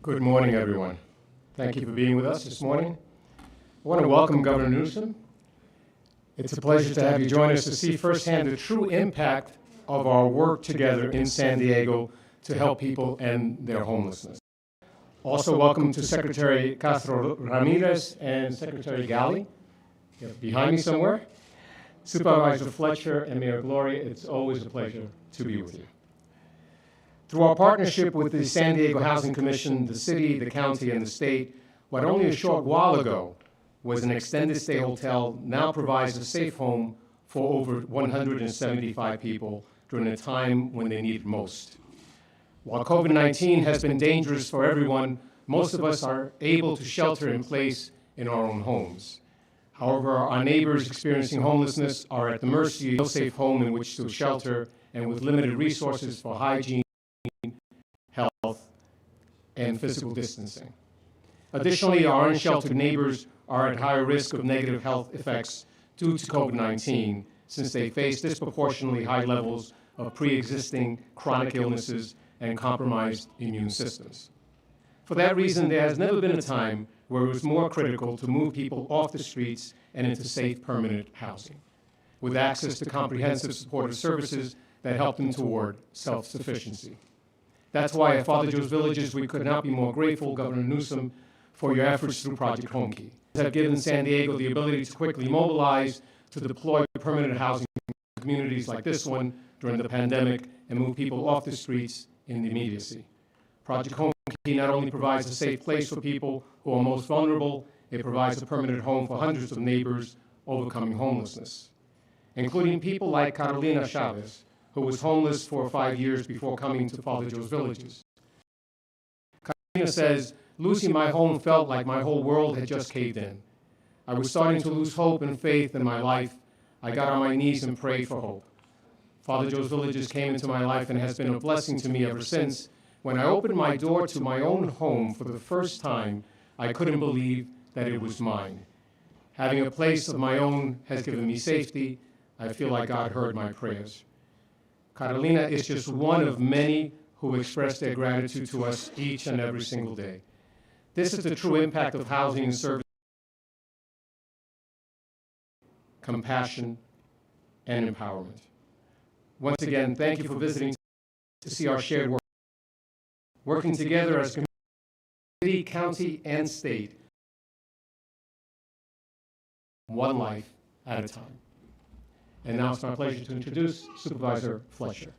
Good morning, everyone. Thank you for being with us this morning. I want to welcome Governor Newsom. It's a pleasure to have you join us to see firsthand the true impact of our work together in San Diego to help people end their homelessness. Also, welcome to Secretary Castro Ramirez and Secretary Galli, behind me somewhere, Supervisor Fletcher and Mayor Gloria. It's always a pleasure to be with you. Through our partnership with the San Diego Housing Commission, the city, the county, and the state, what only a short while ago was an extended stay hotel now provides a safe home for over 175 people during a time when they need it most. While COVID-19 has been dangerous for everyone, most of us are able to shelter in place in our own homes. However, our neighbors experiencing homelessness are at the mercy of no safe home in which to shelter and with limited resources for hygiene, health, and physical distancing. Additionally, our unsheltered neighbors are at higher risk of negative health effects due to COVID-19, since they face disproportionately high levels of pre-existing chronic illnesses and compromised immune systems. For that reason, there has never been a time where it was more critical to move people off the streets and into safe, permanent housing, with access to comprehensive supportive services that help them toward self-sufficiency. That's why at Father Joe's Villages, we could not be more grateful, Governor Newsom, for your efforts through Project Homekey. Have given San Diego the ability to quickly mobilize to deploy permanent housing in communities like this one during the pandemic and move people off the streets in immediacy. Project Homekey not only provides a safe place for people who are most vulnerable, it provides a permanent home for hundreds of neighbors overcoming homelessness, including people like Carolina Chavez, who was homeless for 5 years before coming to Father Joe's Villages. Carolina says, "Losing my home felt like my whole world had just caved in. I was starting to lose hope and faith in my life. I got on my knees and prayed for hope. Father Joe's Villages came into my life and has been a blessing to me ever since. When I opened my door to my own home for the first time, I couldn't believe that it was mine. Having a place of my own has given me safety. I feel like God heard my prayers." Carolina is just one of many who express their gratitude to us each and every single day. This is the true impact of housing and service, compassion, and empowerment. Once again, thank you for visiting to see our shared work. Working together as community, county, and state, one life at a time. And now it's my pleasure to introduce Supervisor Fletcher.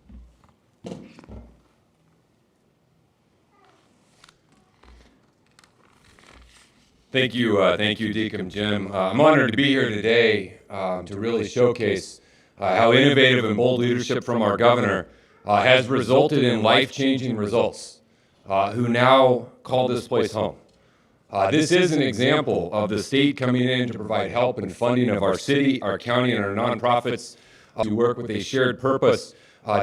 Thank you, Deacon Jim. I'm honored to be here today to really showcase how innovative and bold leadership from our governor has resulted in life-changing results, who now call this place home. This is an example of the state coming in to provide help and funding of our city, our county, and our nonprofits to work with a shared purpose,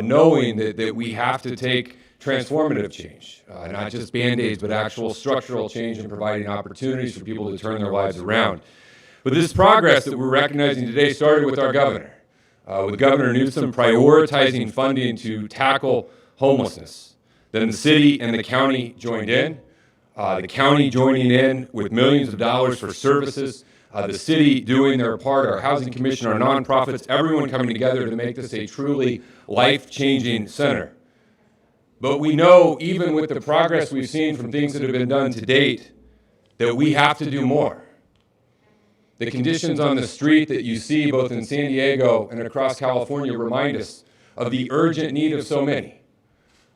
knowing that we have to take transformative change, not just Band-Aids, but actual structural change in providing opportunities for people to turn their lives around. But this progress that we're recognizing today started with our governor, with Governor Newsom prioritizing funding to tackle homelessness. Then the city and the county joined in. The county joining in with millions of dollars for services, the city doing their part, our housing commission, our nonprofits, everyone coming together to make this a truly life-changing center. But we know, even with the progress we've seen from things that have been done to date, that we have to do more. The conditions on the street that you see both in San Diego and across California remind us of the urgent need of so many,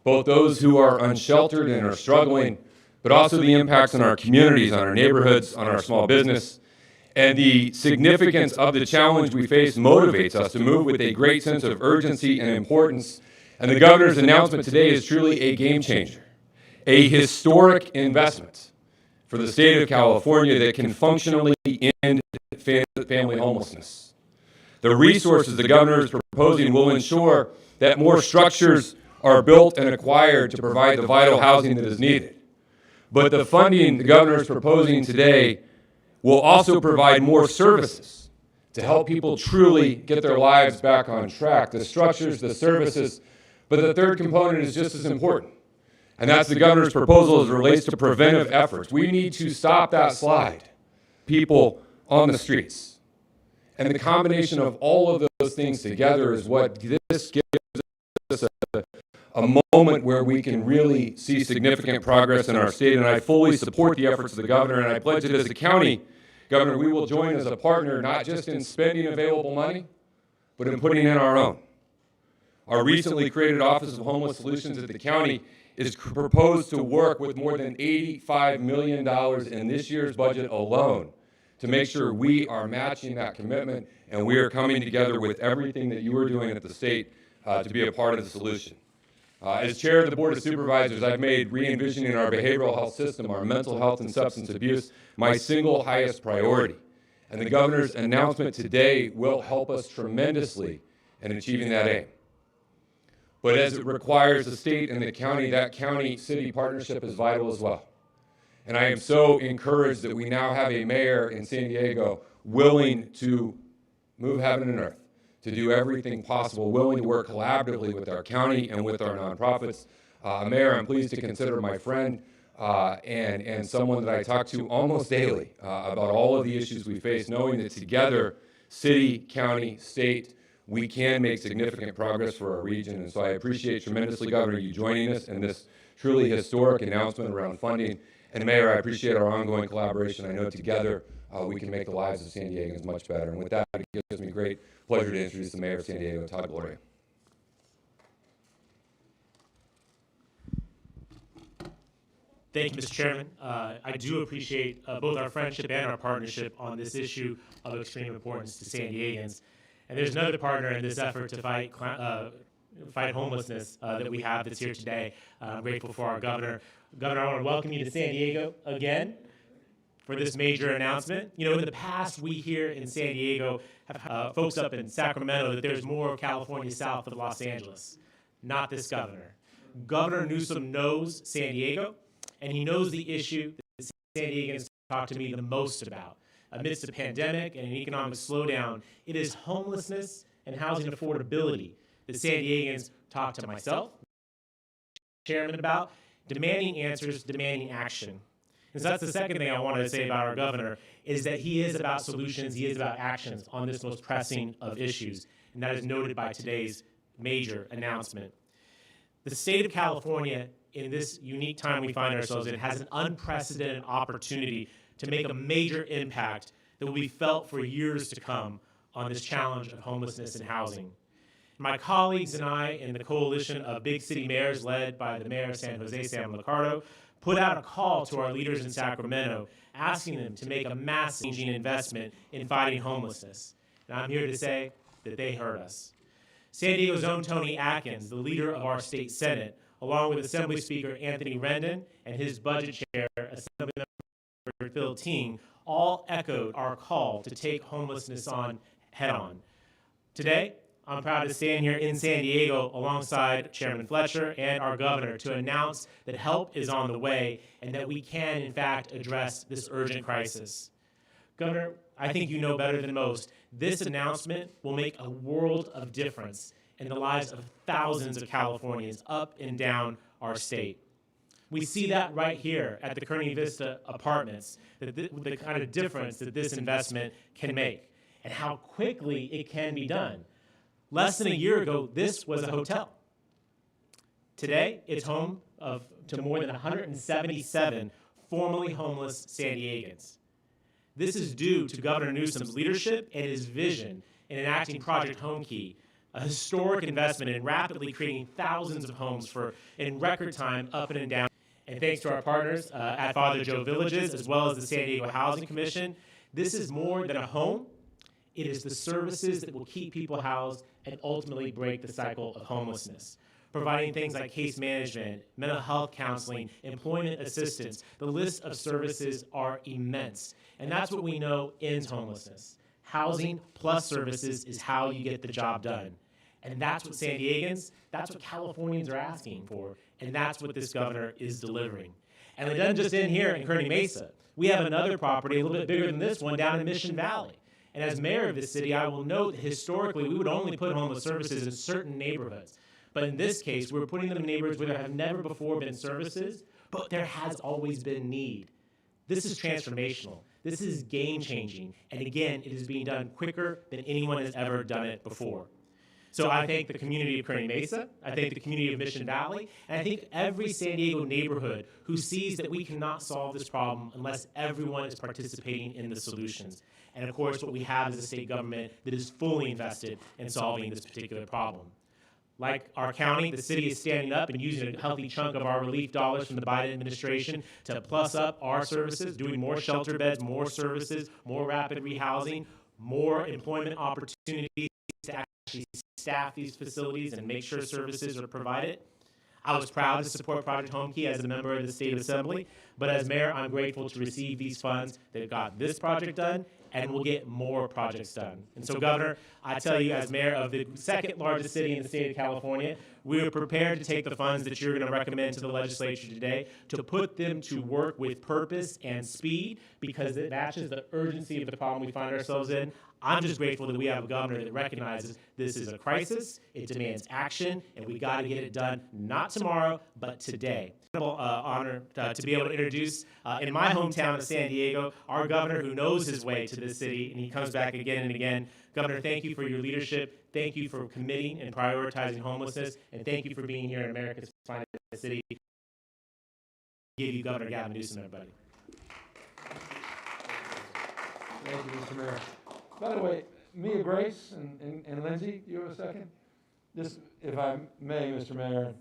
both those who are unsheltered and are struggling, but also the impacts on our communities, on our neighborhoods, on our small business. And the significance of the challenge we face motivates us to move with a great sense of urgency and importance. And the governor's announcement today is truly a game changer, a historic investment for the state of California that can functionally end family homelessness. The resources the governor is proposing will ensure that more structures are built and acquired to provide the vital housing that is needed. But the funding the governor is proposing today will also provide more services to help people truly get their lives back on track. The structures, the services, but the third component is just as important. And that's the governor's proposal as it relates to preventive efforts. We need to stop that slide. People on the streets. And the combination of all of those things together is what this gives us a moment where we can really see significant progress in our state. And I fully support the efforts of the governor, and I pledge it as a county governor, we will join as a partner, not just in spending available money, but in putting in our own. Our recently created Office of Homeless Solutions at the county is proposed to work with more than $85 million in this year's budget alone to make sure we are matching that commitment and we are coming together with everything that you are doing at the state to be a part of the solution. As chair of the Board of Supervisors, I've made re-envisioning our behavioral health system, our mental health and substance abuse, my single highest priority. And the governor's announcement today will help us tremendously in achieving that aim. But as it requires the state and the county, that county-city partnership is vital as well. And I am so encouraged that we now have a mayor in San Diego willing to move heaven and earth, to do everything possible, willing to work collaboratively with our county and with our nonprofits. Mayor, I'm pleased to consider my friend and someone that I talk to almost daily about all of the issues we face, knowing that together, city, county, state, we can make significant progress for our region. And so I appreciate tremendously, Governor, you joining us in this truly historic announcement around funding. And Mayor, I appreciate our ongoing collaboration. I know together we can make the lives of San Diegans much better. And with that, it gives me great pleasure to introduce the Mayor of San Diego, Todd Gloria. Thank you, Mr. Chairman. I do appreciate both our friendship and our partnership on this issue of extreme importance to San Diegans. And there's another partner in this effort to fight homelessness that we have that's here today. I'm grateful for our governor. Governor, I want to welcome you to San Diego again for this major announcement. You know, in the past, we here in San Diego have folks up in Sacramento that there's more California south of Los Angeles. Not this governor. Governor Newsom knows San Diego, and he knows the issue that San Diegans talk to me the most about. Amidst a pandemic and an economic slowdown, it is homelessness and housing affordability that San Diegans talk to myself, Chairman, about, demanding answers, demanding action. And so that's the second thing I wanted to say about our governor, is that he is about solutions, he is about actions on this most pressing of issues, and that is noted by today's major announcement. The state of California, in this unique time we find ourselves in, has an unprecedented opportunity to make a major impact that will be felt for years to come on this challenge of homelessness and housing. My colleagues and I in the coalition of big city mayors led by the mayor of San Jose, Sam Liccardo, put out a call to our leaders in Sacramento asking them to make a massive investment in fighting homelessness. And I'm here to say that they heard us. San Diego's own Tony Atkins, the leader of our state Senate, along with Assembly Speaker Anthony Rendon and his budget chair, Assemblymember Phil Ting, all echoed our call to take homelessness on head-on. Today, I'm proud to stand here in San Diego alongside Chairman Fletcher and our governor to announce that help is on the way and that we can, in fact, address this urgent crisis. Governor, I think you know better than most, this announcement will make a world of difference in the lives of thousands of Californians up and down our state. We see that right here at the Kearney Vista Apartments, the kind of difference that this investment can make and how quickly it can be done. Less than a year ago, this was a hotel. Today, it's home to more than 177 formerly homeless San Diegans. This is due to Governor Newsom's leadership and his vision in enacting Project Home Key, a historic investment in rapidly creating thousands of homes in record time up and down. And thanks to our partners at Father Joe Villages, as well as the San Diego Housing Commission, this is more than a home. It is the services that will keep people housed and ultimately break the cycle of homelessness. Providing things like case management, mental health counseling, employment assistance. The list of services are immense. And that's what we know ends homelessness. Housing plus services is how you get the job done. And that's what San Diegans, that's what Californians are asking for, and that's what this governor is delivering. And it doesn't just end here in Kearney Mesa. We have another property a little bit bigger than this one down in Mission Valley. And as mayor of this city, I will note that historically we would only put homeless services in certain neighborhoods. But in this case, we're putting them in neighborhoods where there have never before been services, but there has always been need. This is transformational. This is game-changing. And again, it is being done quicker than anyone has ever done it before. So I thank the community of Kearney Mesa, I thank the community of Mission Valley, and I think every San Diego neighborhood who sees that we cannot solve this problem unless everyone is participating in the solutions. And of course, what we have is a state government that is fully invested in solving this particular problem. Like our county, the city is standing up and using a healthy chunk of our relief dollars from the Biden administration to plus up our services, doing more shelter beds, more services, more rapid rehousing, more employment opportunities to actually staff these facilities and make sure services are provided. I was proud to support Project Home Key as a member of the State Assembly, but as mayor, I'm grateful to receive these funds that got this project done and will get more projects done. And so, Governor, I tell you, as mayor of the second largest city in the state of California, we are prepared to take the funds that you're going to recommend to the legislature today to put them to work with purpose and speed, because it matches the urgency of the problem we find ourselves in. I'm just grateful that we have a governor that recognizes this is a crisis, it demands action, and we got to get it done, not tomorrow, but today. Honor to be able to introduce, in my hometown of San Diego, our governor who knows his way to this city, and he comes back again and again. Governor, thank you for your leadership, thank you for committing and prioritizing homelessness, and thank you for being here in America's finest city. Give you Governor Gavin Newsom, everybody. Thank you, Mr. Mayor. By the way, Mia Grace and Lindsay, you have a second? Just, if I may, Mr. Mayor,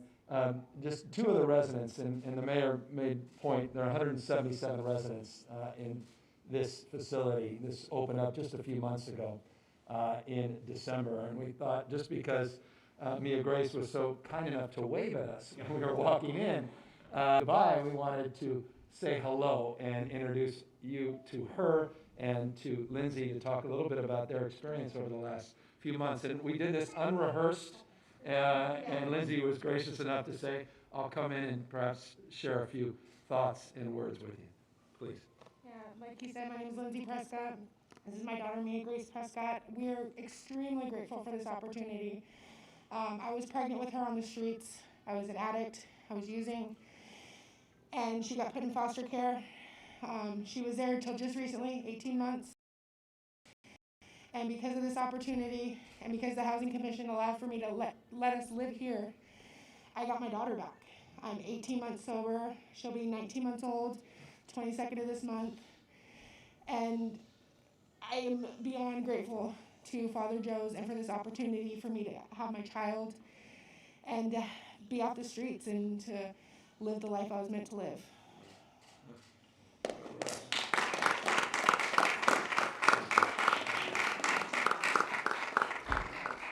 just two of the residents, and the mayor made point, there are 177 residents in this facility. This opened up just a few months ago in December, and we thought just because Mia Grace was so kind enough to wave at us when we were walking in, goodbye, we wanted to say hello and introduce you to her and to Lindsay to talk a little bit about their experience over the last few months. And we did this unrehearsed, and Lindsay was gracious enough to say, I'll come in and perhaps share a few thoughts and words with you. Please. Yeah, like you said, my name is Lindsay Prescott. This is my daughter, Mia Grace Prescott. We're extremely grateful for this opportunity. I was pregnant with her on the streets. I was an addict. I was using. And she got put in foster care. She was there until just recently, 18 months. And because of this opportunity, and because the Housing Commission allowed for me to let us live here, I got my daughter back. I'm 18 months sober. She'll be 19 months old, 22nd of this month. And I am beyond grateful to Father Joe's and for this opportunity for me to have my child and be off the streets and to live the life I was meant to live.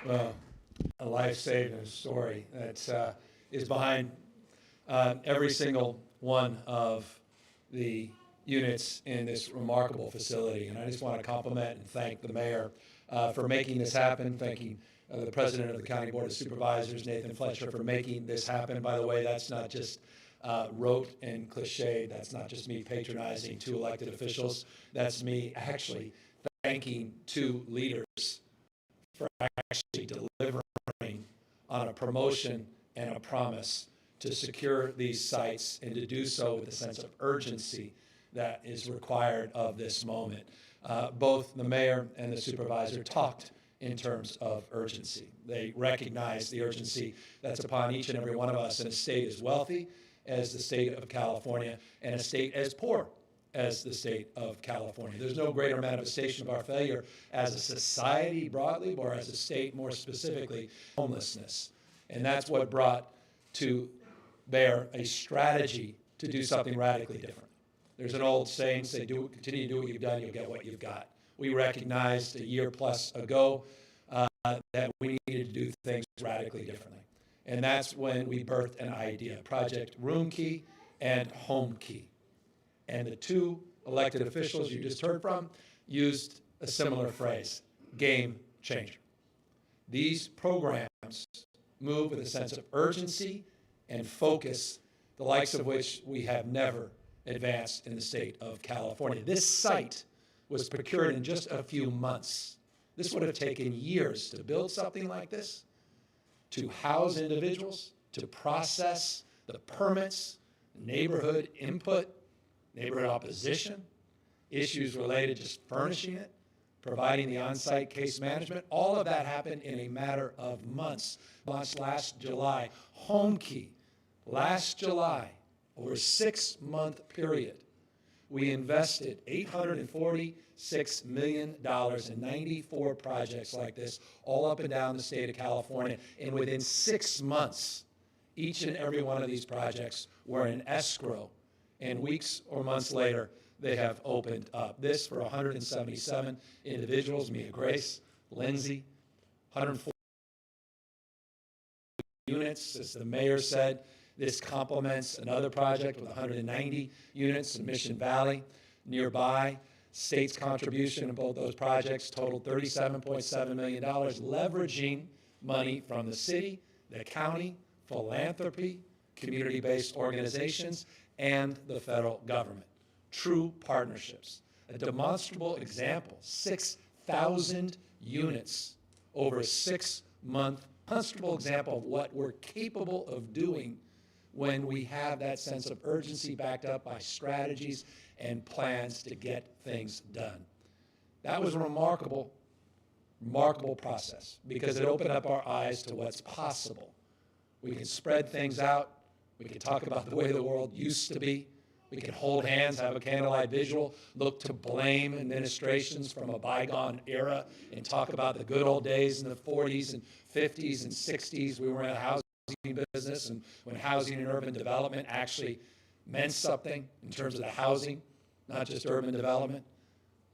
Well, a life-saving story that is behind every single one of the units in this remarkable facility. And I just want to compliment and thank the mayor for making this happen, thanking the president of the County Board of Supervisors, Nathan Fletcher, for making this happen. By the way, that's not just rote and cliche. That's not just me patronizing two elected officials. That's me actually thanking two leaders for actually delivering on a promotion and a promise to secure these sites and to do so with a sense of urgency that is required of this moment. Both the mayor and the supervisor talked in terms of urgency. They recognize the urgency that's upon each and every one of us in a state as wealthy as the state of California and a state as poor as the state of California. There's no greater manifestation of our failure as a society broadly, or as a state more specifically, homelessness. And that's what brought to bear a strategy to do something radically different. There's an old saying, say, continue to do what you've done, you'll get what you've got. We recognized a year plus ago that we needed to do things radically differently. And that's when we birthed an idea, Project Room Key and Home Key. And the two elected officials you just heard from used a similar phrase, game changer. These programs move with a sense of urgency and focus, the likes of which we have never advanced in the state of California. This site was procured in just a few months. This would have taken years to build something like this. to house individuals, to process the permits, neighborhood input, neighborhood opposition, issues related to just furnishing it, providing the on-site case management. All of that happened in a matter of months. Launched last July. Home Key, last July, over a 6-month period, we invested $846 million in 94 projects like this, all up and down the state of California. And within 6 months, each and every one of these projects were in escrow. And weeks or months later, they have opened up. This for 177 individuals, Mia Grace, Lindsay, 140 units, as the mayor said. This complements another project with 190 units in Mission Valley. Nearby, state's contribution in both those projects totaled $37.7 million, leveraging money from the city, the county, philanthropy, community-based organizations, and the federal government. True partnerships. A demonstrable example, 6,000 units over a 6-month, demonstrable example of what we're capable of doing when we have that sense of urgency backed up by strategies and plans to get things done. That was a remarkable process because it opened up our eyes to what's possible. We can spread things out. We can talk about the way the world used to be. We can hold hands, have a candlelight visual, look to blame administrations from a bygone era and talk about the good old days in the 40s and 50s and 60s. We were in a housing business, and when housing and urban development actually meant something in terms of the housing, not just urban development.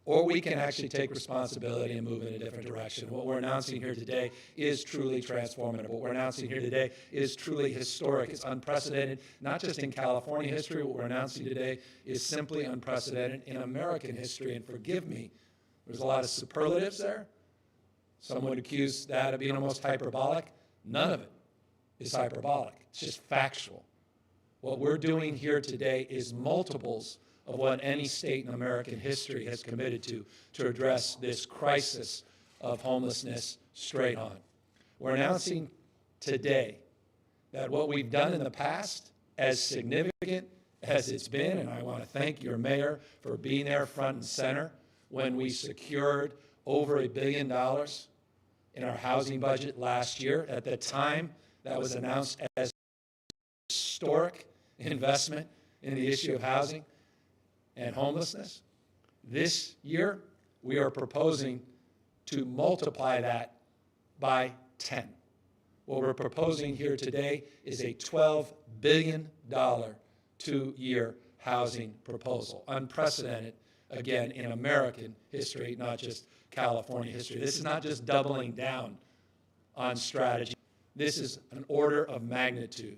Or we can actually take responsibility and move in a different direction. What we're announcing here today is truly transformative. What we're announcing here today is truly historic. It's unprecedented, not just in California history. What we're announcing today is simply unprecedented in American history. And forgive me, there's a lot of superlatives there. Some would accuse that of being almost hyperbolic. None of it is hyperbolic. It's just factual. What we're doing here today is multiples of what any state in American history has committed to address this crisis of homelessness straight on. We're announcing today that what we've done in the past, as significant as it's been, and I want to thank your mayor for being there front and center when we secured over $1 billion in our housing budget last year. At the time, that was announced as historic investment in the issue of housing and homelessness. This year, we are proposing to multiply that by 10. What we're proposing here today is a $12 billion 2-year housing proposal. Unprecedented, again, in American history, not just California history. This is not just doubling down on strategy. This is an order of magnitude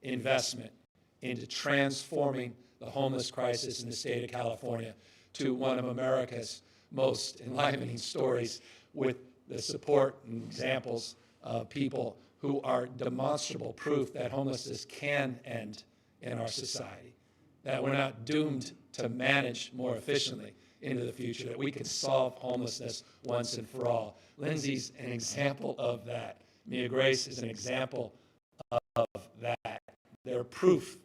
investment into transforming the homeless crisis in the state of California to one of America's most enlivening stories, with the support and examples of people who are demonstrable proof that homelessness can end in our society, that we're not doomed to manage more efficiently into the future, that we can solve homelessness once and for all. Lindsay's an example of that. Mia Grace is an example of that. They're proof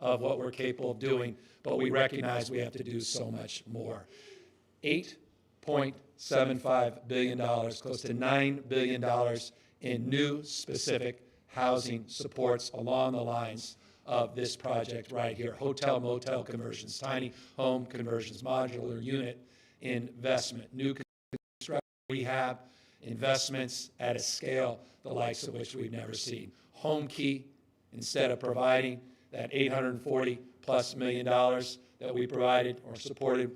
of what we're capable of doing, but we recognize we have to do so much more. $8.75 billion, close to $9 billion in new specific housing supports along the lines of this project right here. Hotel, motel conversions, tiny home conversions, modular unit investment, new construction, rehab, investments at a scale the likes of which we've never seen. Home Key, instead of providing that $840+ million that we provided or supported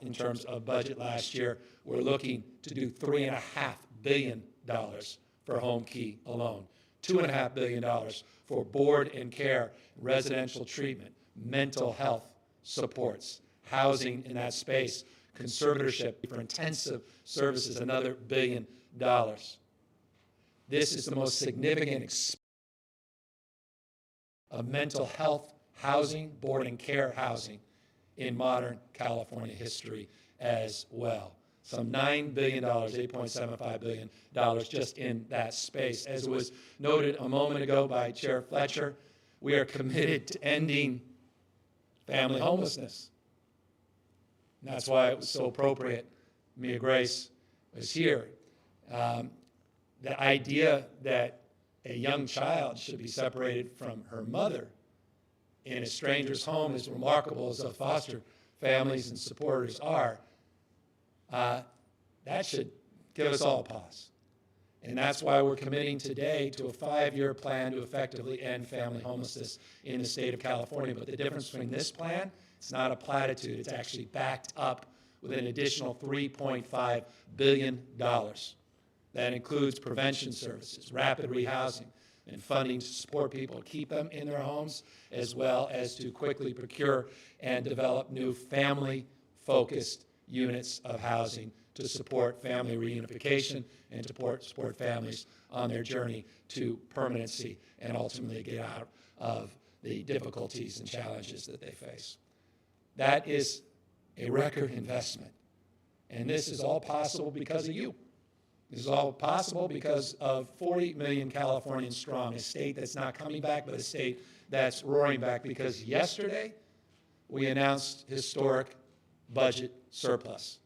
in terms of budget last year, we're looking to do $3.5 billion for Home Key alone. $2.5 billion for board and care, residential treatment, mental health supports, housing in that space, conservatorship for intensive services, another $1 billion. This is the most significant expansion of mental health housing, board and care housing in modern California history as well. some $9 billion, $8.75 billion just in that space. As was noted a moment ago by Chair Fletcher, we are committed to ending family homelessness. And that's why it was so appropriate Mia Grace was here. The idea that a young child should be separated from her mother in a stranger's home, as remarkable as the foster families and supporters are, that should give us all a pause. And that's why we're committing today to a 5-year plan to effectively end family homelessness in the state of California. But the difference between this plan, it's not a platitude, it's actually backed up with an additional $3.5 billion. That includes prevention services, rapid rehousing, and funding to support people to keep them in their homes, as well as to quickly procure and develop new family-focused units of housing to support family reunification and to support families on their journey to permanency and ultimately get out of the difficulties and challenges that they face. That is a record investment. And this is all possible because of you. This is all possible because of 40 million Californians strong, a state that's not coming back, but a state that's roaring back, because yesterday we announced historic budget surplus.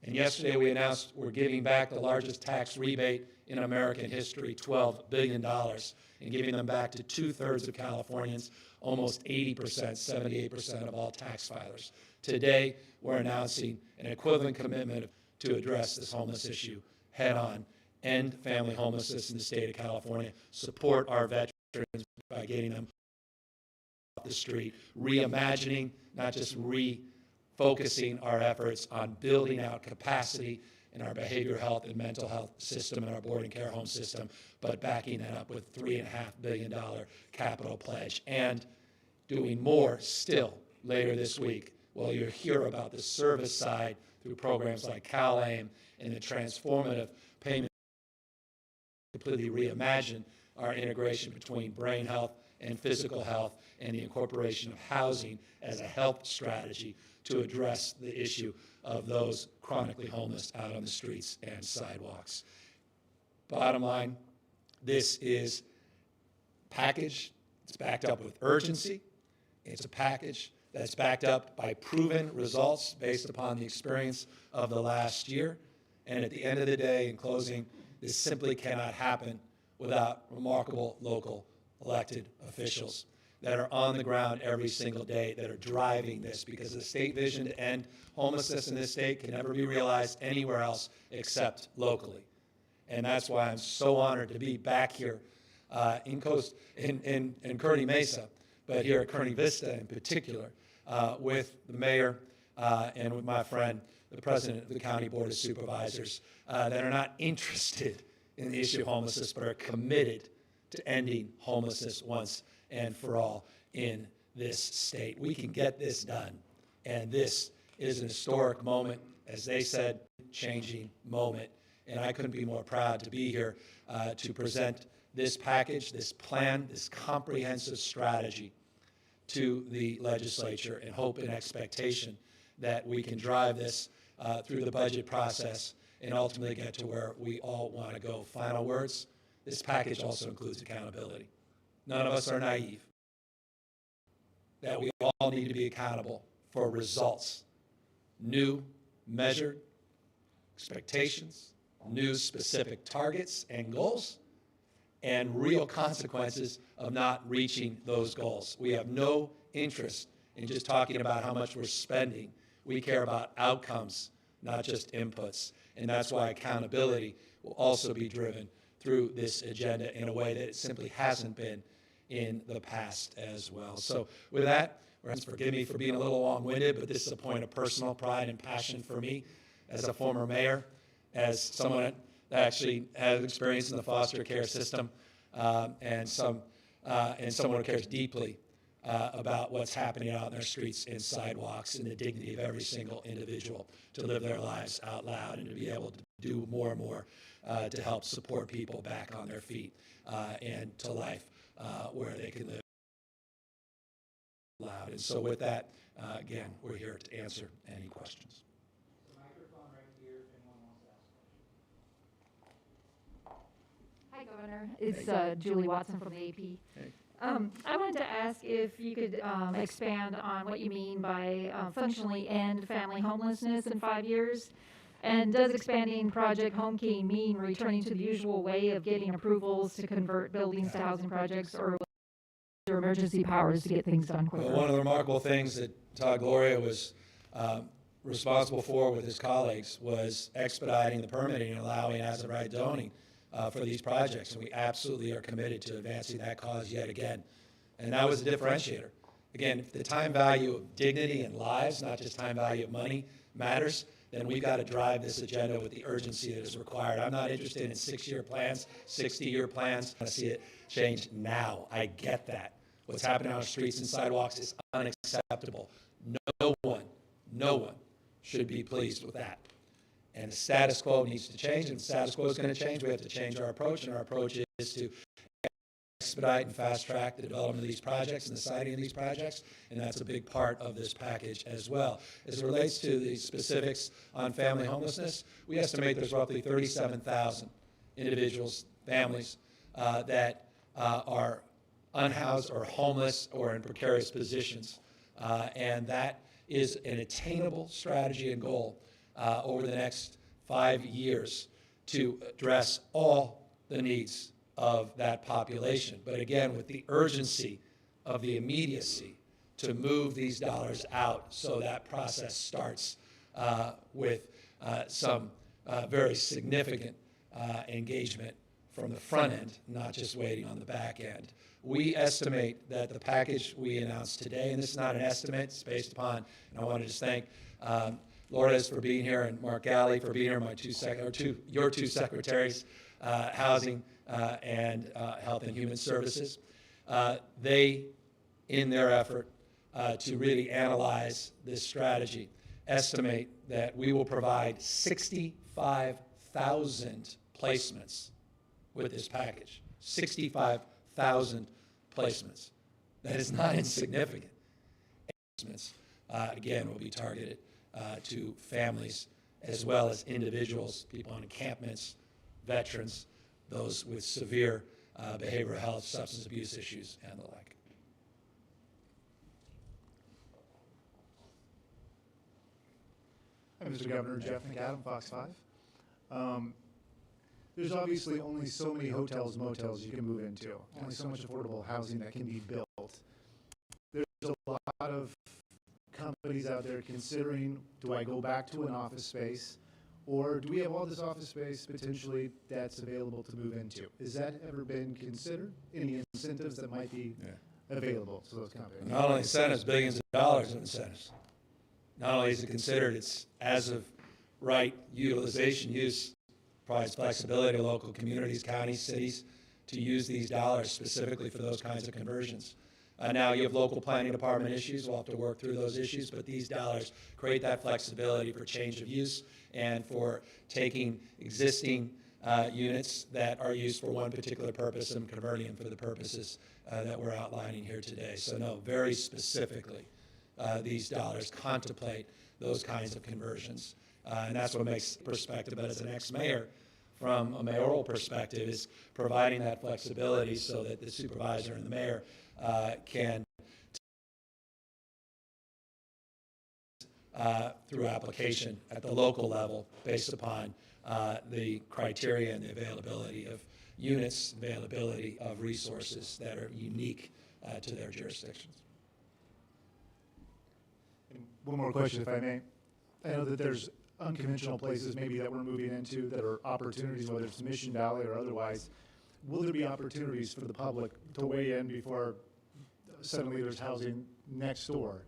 And yesterday we announced we're giving back the largest tax rebate in American history, $12 billion, and giving them back to 2/3 of Californians, almost 80%, 78% of all tax filers. Today, we're announcing an equivalent commitment to address this homeless issue head-on, end family homelessness in the state of California, support our veterans by getting them off the street, reimagining, not just refocusing our efforts on building out capacity in our behavioral health and mental health system and our boarding care home system, but backing that up with $3.5 billion capital pledge, and doing more still later this week. Well, you'll hear about the service side through programs like CalAIM and the transformative payment, completely reimagine our integration between brain health and physical health, and the incorporation of housing as a health strategy to address the issue of those chronically homeless out on the streets and sidewalks. Bottom line, this is a package. It's backed up with urgency. It's a package that's backed up by proven results based upon the experience of the last year. And at the end of the day, in closing, this simply cannot happen without remarkable local elected officials that are on the ground every single day, that are driving this, because the state vision to end homelessness in this state can never be realized anywhere else except locally. And that's why I'm so honored to be back here in Kearny Mesa, but here at Kearny Vista in particular, with the mayor and with my friend, the president of the County Board of Supervisors, that are not interested in the issue of homelessness, but are committed to ending homelessness once and for all in this state. We can get this done, and this is an historic moment, as they said, changing moment. And I couldn't be more proud to be here to present this package, this plan, this comprehensive strategy to the legislature, in hope and expectation that we can drive this through the budget process and ultimately get to where we all want to go. Final words, this package also includes accountability. None of us are naive, that we all need to be accountable for results, new measured expectations, new specific targets and goals, and real consequences of not reaching those goals. We have no interest in just talking about how much we're spending. We care about outcomes, not just inputs. And that's why accountability will also be driven through this agenda in a way that it simply hasn't been in the past as well. So with that, forgive me for being a little long-winded, but this is a point of personal pride and passion for me as a former mayor, as someone that actually has experience in the foster care system, and someone who cares deeply about what's happening out in their streets and sidewalks, and the dignity of every single individual to live their lives out loud and to be able to do more and more to help support people back on their feet and to life where they can live loud. And so with that, again, we're here to answer any questions. The microphone right here, if Governor. It's Julie Watson from the AP. Hey. I wanted to ask if you could expand on what you mean by functionally end family homelessness in 5 years. And does expanding Project Home Key mean returning to the usual way of getting approvals to convert buildings to housing projects, or will there emergency powers to get things done quicker? Well, one of the remarkable things that Todd Gloria was responsible for with his colleagues was expediting the permitting and allowing as-of-right zoning for these projects. And we absolutely are committed to advancing that cause yet again. And that was a differentiator. Again, if the time value of dignity and lives, not just time value of money, matters, then we've got to drive this agenda with the urgency that is required. I'm not interested in 6-year plans, 60-year plans. I want to see it change now. I get that. What's happening on our streets and sidewalks is unacceptable. No one should be pleased with that. And the status quo needs to change, and the status quo is going to change. We have to change our approach, and our approach is to expedite and fast-track the development of these projects and the siting of these projects, and that's a big part of this package as well. As it relates to the specifics on family homelessness, we estimate there's roughly 37,000 individuals, families, that are unhoused or homeless or in precarious positions, and that is an attainable strategy and goal over the next 5 years to address all the needs of that population. But again, with the urgency of the immediacy to move these dollars out so that process starts with some very significant engagement from the front end, not just waiting on the back end. We estimate that the package we announced today, and this is not an estimate, it's based upon, and I want to just thank Lourdes for being here and Mark Galley for being here, your two secretaries, Housing and Health and Human Services. They, in their effort to really analyze this strategy, estimate that we will provide 65,000 placements with this package. 65,000 placements. That is not insignificant. Placements, again, will be targeted to families as well as individuals, people on encampments, veterans, those with severe behavioral health, substance abuse issues, and the like. Hi, Mr. Governor. Jeff McAdam, Fox 5. There's obviously only so many hotels and motels you can move into, only so much affordable housing that can be built. There's a lot of companies out there considering, do I go back to an office space, or do we have all this office space potentially that's available to move into? Has that ever been considered? Any incentives that might be available to those companies? Not only incentives, billions of dollars of incentives. Not only is it considered, it's as of right utilization, use, provides flexibility to local communities, counties, cities to use these dollars specifically for those kinds of conversions. Now you have local planning department issues. We'll have to work through those issues, but these dollars create that flexibility for change of use and for taking existing units that are used for one particular purpose and converting them for the purposes that we're outlining here today. So no, very specifically, these dollars contemplate those kinds of conversions. And that's what makes perspective, but as an ex-mayor, from a mayoral perspective, is providing that flexibility so that the supervisor and the mayor can, through application at the local level, based upon the criteria and the availability of units, availability of resources that are unique to their jurisdictions. And one more question, if I may. I know that there's unconventional places maybe that we're moving into that are opportunities, whether it's Mission Valley or otherwise. Will there be opportunities for the public to weigh in before suddenly there's housing next door?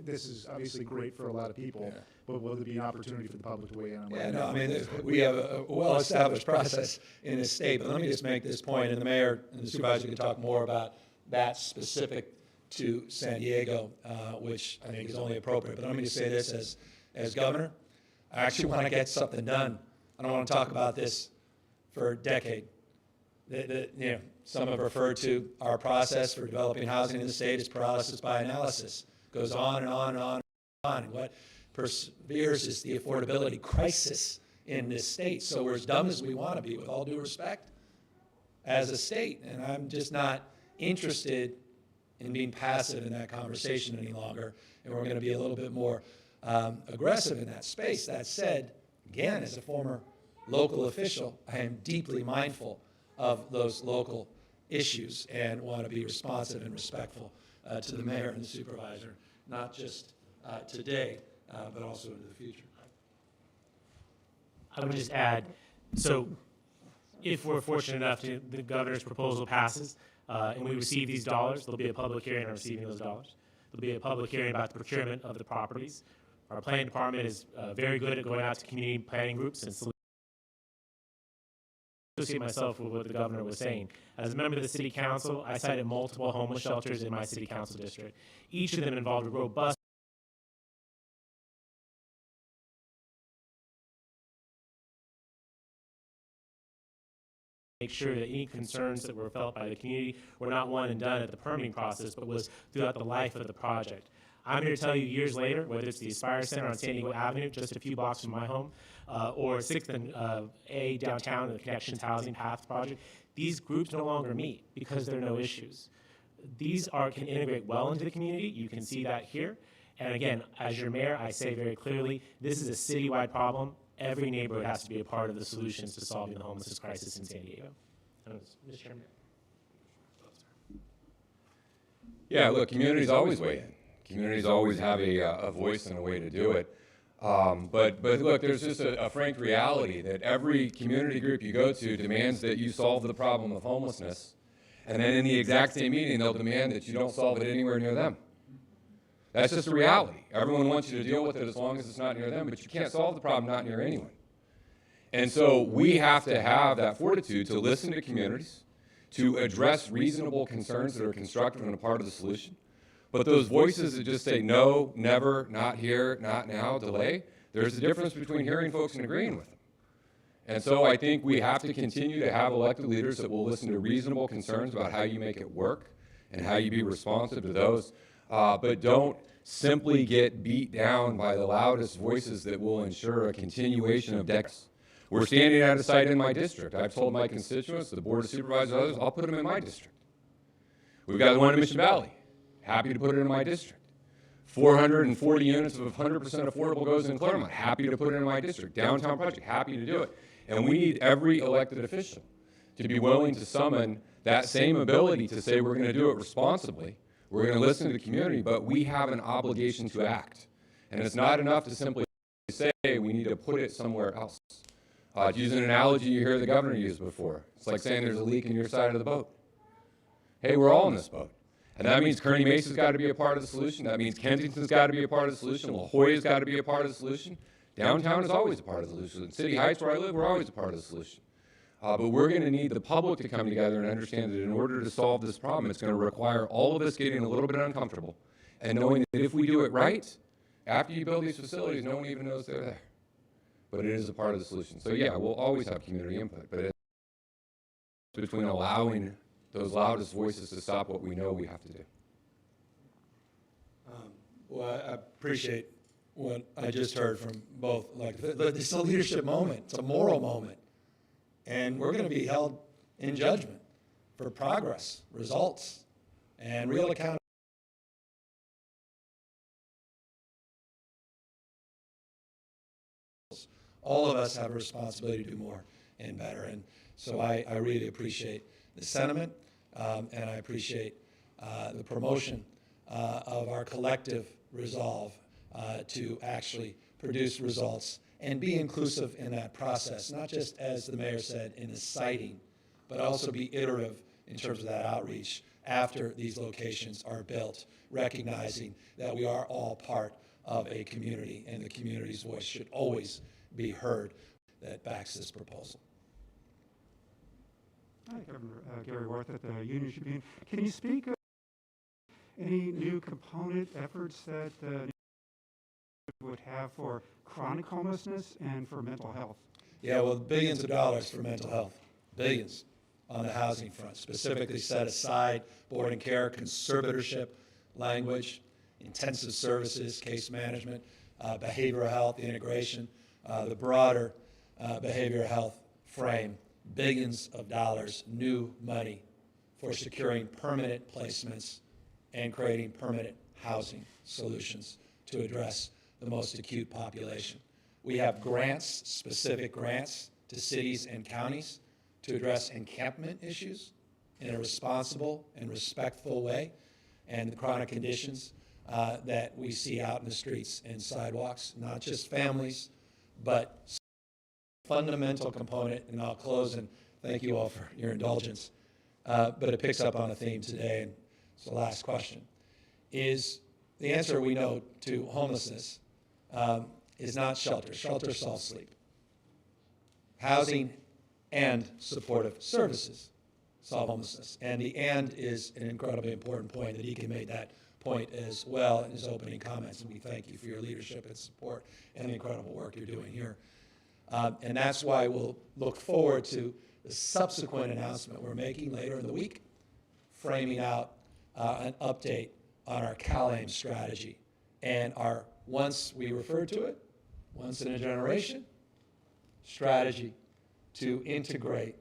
This is obviously great for a lot of people, but will there be an opportunity for the public to weigh in on Yeah, no, I mean, we have a well-established process in this state, but let me just make this point, and the mayor and the supervisor can talk more about that specific to San Diego, which I think is only appropriate. But let me just say this as governor, I actually want to get something done. I don't want to talk about this for a decade. Some have referred to our process for developing housing in the state as paralysis by analysis. It goes on and on and on and on. And what perseveres is the affordability crisis in this state. So we're as dumb as we want to be, with all due respect. as a state. And I'm just not interested in being passive in that conversation any longer. And we're going to be a little bit more aggressive in that space. That said, again, as a former local official, I am deeply mindful of those local issues and want to be responsive and respectful to the mayor and the supervisor, not just today, but also into the future. I would just add, so if we're fortunate enough to, the governor's proposal passes, and we receive these dollars, there'll be a public hearing on receiving those dollars. There'll be a public hearing about the procurement of the properties. Our planning department is very good at going out to community planning groups and associate myself with what the governor was saying. As a member of the city council, I cited multiple homeless shelters in my city council district. Each of them involved a robust make sure that any concerns that were felt by the community were not one and done at the permitting process, but was throughout the life of the project. I'm here to tell you years later, whether it's the Aspire Center on San Diego Avenue, just a few blocks from my home, or 6th and A downtown, the Connections Housing Path Project, these groups no longer meet because there are no issues. These can integrate well into the community. You can see that here. And again, as your mayor, I say very clearly, this is a citywide problem. Every neighborhood has to be a part of the solutions to solving the homelessness crisis in San Diego. Mr. Chairman. Yeah, look, communities always weigh in. Communities always have a voice and a way to do it. But look, there's just a frank reality that every community group you go to demands that you solve the problem of homelessness. And then in the exact same meeting, they'll demand that you don't solve it anywhere near them. That's just a reality. Everyone wants you to deal with it as long as it's not near them, but you can't solve the problem not near anyone. And so we have to have that fortitude to listen to communities, to address reasonable concerns that are constructive and a part of the solution. But those voices that just say no, never, not here, not now, delay, there's a difference between hearing folks and agreeing with them. And so I think we have to continue to have elected leaders that will listen to reasonable concerns about how you make it work and how you be responsive to those. But don't simply get beat down by the loudest voices that will ensure a continuation of decades. We're standing at a site in my district. I've told my constituents, the Board of Supervisors, others, I'll put them in my district. We've got the one in Mission Valley. Happy to put it in my district. 440 units of 100% affordable goes in Claremont. Happy to put it in my district. Downtown project, happy to do it. And we need every elected official to be willing to summon that same ability to say we're going to do it responsibly. We're going to listen to the community, but we have an obligation to act. And it's not enough to simply say we need to put it somewhere else. To use an analogy you hear the governor use before, it's like saying there's a leak in your side of the boat. Hey, we're all in this boat. And that means Kearny Mesa's got to be a part of the solution. That means Kensington's got to be a part of the solution. La Jolla's got to be a part of the solution. Downtown is always a part of the solution. City Heights, where I live, we're always a part of the solution. But we're going to need the public to come together and understand that in order to solve this problem, it's going to require all of us getting a little bit uncomfortable and knowing that if we do it right, after you build these facilities, no one even knows they're there. But it is a part of the solution. So yeah, we'll always have community input, but it's between allowing those loudest voices to stop what we know we have to do. Well, I appreciate what I just heard from both. Like, it's a leadership moment. It's a moral moment. And we're going to be held in judgment for progress, results, and real accountability. All of us have a responsibility to do more and better. And so I really appreciate the sentiment, and I appreciate the promotion of our collective resolve to actually produce results and be inclusive in that process, not just, as the mayor said, in the siting, but also be iterative in terms of that outreach after these locations are built, recognizing that we are all part of a community, and the community's voice should always be heard that backs this proposal. Hi, Governor Gary Worth at the Union Tribune. Can you speak of any new component efforts that would have for chronic homelessness and for mental health? Yeah, well, billions of dollars for mental health, billions on the housing front, specifically set aside board and care, conservatorship language, intensive services, case management, behavioral health, integration, the broader behavioral health frame billions of dollars new money for securing permanent placements and creating permanent housing solutions to address the most acute population. We have grants, specific grants to cities and counties to address encampment issues in a responsible and respectful way, and the chronic conditions that we see out in the streets and sidewalks, not just families, but fundamental component, and I'll close and thank you all for your indulgence, but it picks up on a theme today, and it's the last question, is the answer we know to homelessness is not shelter. Shelter solves sleep. Housing and supportive services solve homelessness. And the "and" is an incredibly important point that Deacon made that point as well in his opening comments, and we thank you for your leadership and support and the incredible work you're doing here. And that's why we'll look forward to the subsequent announcement we're making later in the week, framing out an update on our CalAIM strategy and our, once we refer to it, once in a generation, strategy to integrate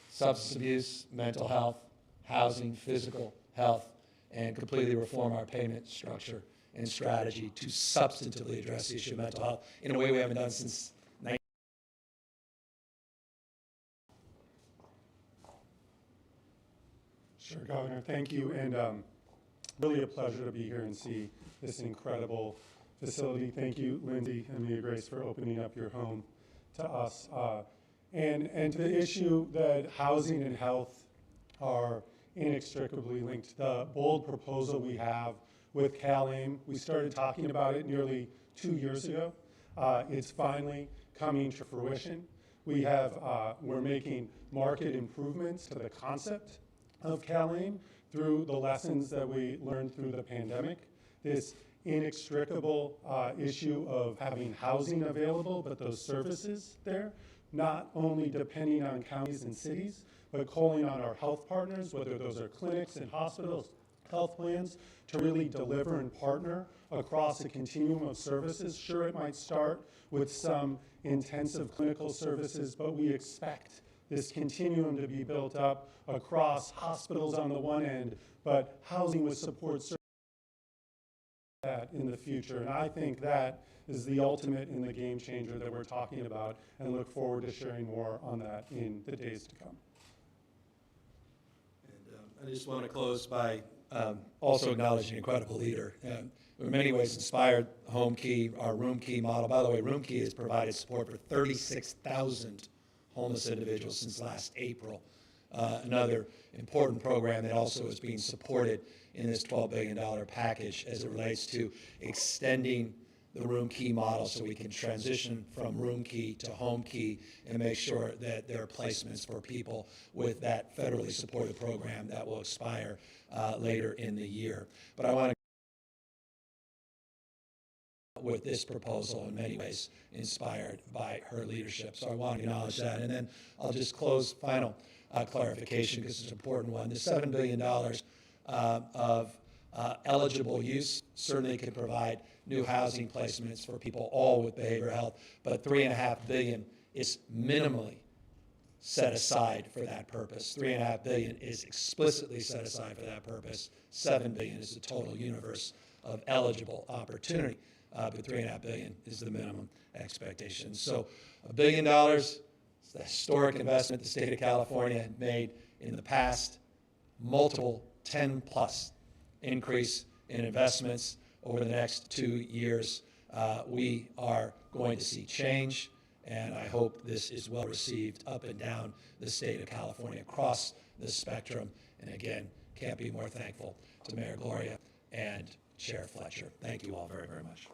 substance abuse, mental health, housing, physical health, and completely reform our payment structure and strategy to substantively address the issue of mental health in a way we haven't done since Sure, Governor, thank you, and really a pleasure to be here and see this incredible facility. Thank you, Lindsay and Mia Grace, for opening up your home to us. And to the issue that housing and health are inextricably linked. The bold proposal we have with CalAIM, we started talking about it nearly 2 years ago. It's finally coming to fruition. We're making market improvements to the concept of CalAIM through the lessons that we learned through the pandemic. This inextricable issue of having housing available, but those services there, not only depending on counties and cities, but calling on our health partners, whether those are clinics and hospitals, health plans, to really deliver and partner across a continuum of services. Sure, it might start with some intensive clinical services, but we expect this continuum to be built up across hospitals on the one end, but housing with support services that in the future. And I think that is the ultimate in the game changer that we're talking about, and look forward to sharing more on that in the days to come. And I just want to close by also acknowledging an incredible leader. In many ways inspired Home Key, our Room Key model. By the way, Room Key has provided support for 36,000 homeless individuals since last April. Another important program that also is being supported in this $12 billion package as it relates to extending the Room Key model so we can transition from Room Key to Home Key and make sure that there are placements for people with that federally supported program that will expire later in the year. But I want to with this proposal in many ways inspired by her leadership. So I want to acknowledge that. And then I'll just close, final clarification, because it's an important one. The $7 billion of eligible use certainly can provide new housing placements for people all with behavioral health, but $3.5 billion is minimally set aside for that purpose. $3.5 billion is explicitly set aside for that purpose. $7 billion is the total universe of eligible opportunity. But $3.5 billion is the minimum expectation. So $1 billion is the historic investment the state of California had made in the past, multiple 10+ increase in investments over the next 2 years. We are going to see change, and I hope this is well received up and down the state of California, across the spectrum. And again, can't be more thankful to Mayor Gloria and Chair Fletcher. Thank you all very, very much.